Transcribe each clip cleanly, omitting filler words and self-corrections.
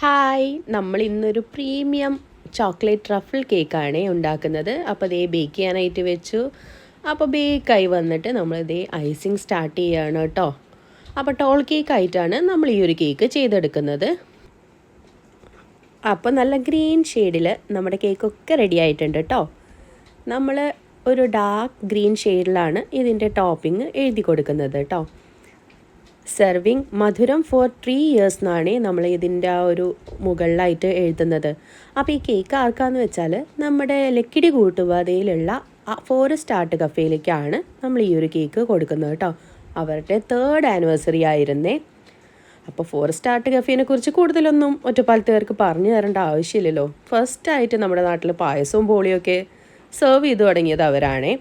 Hi, നമ്മൾ ഇന്നൊരു premium chocolate truffle കേക്കാണ് ഉണ്ടാക്കുന്നത്. അപ്പോൾ ഇതേ ബേക്ക് ചെയ്യാനായിട്ട് വെച്ചു. അപ്പോൾ ബേക്കായി വന്നിട്ട് നമ്മളിതേ ഐസിങ് സ്റ്റാർട്ട് ചെയ്യുകയാണ് കേട്ടോ. അപ്പോൾ ടോൾ കേക്കായിട്ടാണ് നമ്മൾ ഈ ഒരു കേക്ക് ചെയ്തെടുക്കുന്നത്. അപ്പോൾ നല്ല ഗ്രീൻ ഷെയ്ഡിൽ നമ്മുടെ കേക്കൊക്കെ റെഡി ആയിട്ടുണ്ട് കേട്ടോ. നമ്മൾ ഒരു ഡാർക്ക് ഗ്രീൻ ഷെയ്ഡിലാണ് ഇതിൻ്റെ ടോപ്പിംഗ് എഴുതി കൊടുക്കുന്നത് കേട്ടോ. സെർവിങ് മധുരം ഫോർ 3 years എന്നാണ് നമ്മൾ ഇതിൻ്റെ ആ ഒരു മുകളിലായിട്ട് എഴുതുന്നത്. അപ്പോൾ ഈ കേക്ക് ആർക്കാന്ന് വെച്ചാൽ നമ്മുടെ ലക്കിടി കൂട്ടുപാതയിലുള്ള ഫോറസ്റ്റ് ആർട്ട് കഫേയിലേക്കാണ് നമ്മൾ ഈ ഒരു കേക്ക് കൊടുക്കുന്നത് കേട്ടോ. അവരുടെ 3rd ആനിവേഴ്സറി ആയിരുന്നേ. അപ്പോൾ ഫോറസ്റ്റ് ആർട്ട് കഫേനെ കുറിച്ച് കൂടുതലൊന്നും ഒറ്റപ്പാലത്തുകാർക്ക് പറഞ്ഞു തരേണ്ട ആവശ്യമില്ലല്ലോ. ഫസ്റ്റായിട്ട് നമ്മുടെ നാട്ടിൽ പായസവും ബോളിയൊക്കെ സെർവ് ചെയ്ത് തുടങ്ങിയത് അവരാണേ.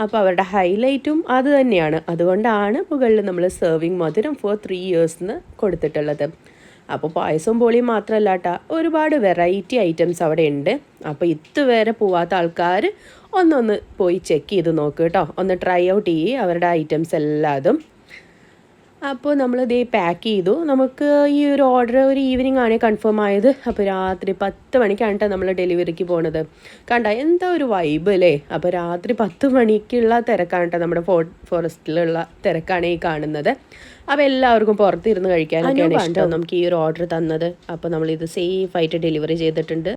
അപ്പോൾ അവരുടെ ഹൈലൈറ്റും അത് തന്നെയാണ്. അതുകൊണ്ടാണ് മുകളിൽ നമ്മൾ സെർവിങ് മധുരം ഫോർ 3 years എന്ന് കൊടുത്തിട്ടുള്ളത്. അപ്പോൾ പായസവും ബോളിയും മാത്രമല്ല കേട്ടോ, ഒരുപാട് വെറൈറ്റി ഐറ്റംസ് അവിടെ ഉണ്ട്. അപ്പോൾ ഇതുവരെ പോവാത്ത ആൾക്കാർ ഒന്നൊന്ന് പോയി ചെക്ക് ചെയ്ത് നോക്കുക കേട്ടോ. ഒന്ന് ട്രൈ ഔട്ട് ചെയ്യുക അവരുടെ ഐറ്റംസ് എല്ലാതും. അപ്പോൾ നമ്മളിത് പാക്ക് ചെയ്തു. നമുക്ക് ഈ ഒരു ഓർഡർ ഒരു ഈവനിങ് ആണ് കൺഫേം ആയത്. അപ്പോൾ രാത്രി 10 മണിക്കാണ് കേട്ടോ നമ്മൾ ഡെലിവറിക്ക് പോണത്. കണ്ട എന്താ ഒരു വൈബ് അല്ലേ. അപ്പോൾ രാത്രി 10 മണിക്കുള്ള തിരക്കാണ് കേട്ടോ, നമ്മുടെ ഫോറസ്റ്റിലുള്ള തിരക്കാണ് ഈ കാണുന്നത്. അപ്പോൾ എല്ലാവർക്കും പുറത്തിരുന്ന് കഴിക്കാനൊക്കെയാണ് ഇഷ്ടം നമുക്ക് ഈ ഒരു ഓർഡർ തന്നത്. അപ്പോൾ നമ്മളിത് സേഫായിട്ട് ഡെലിവറി ചെയ്തിട്ടുണ്ട്.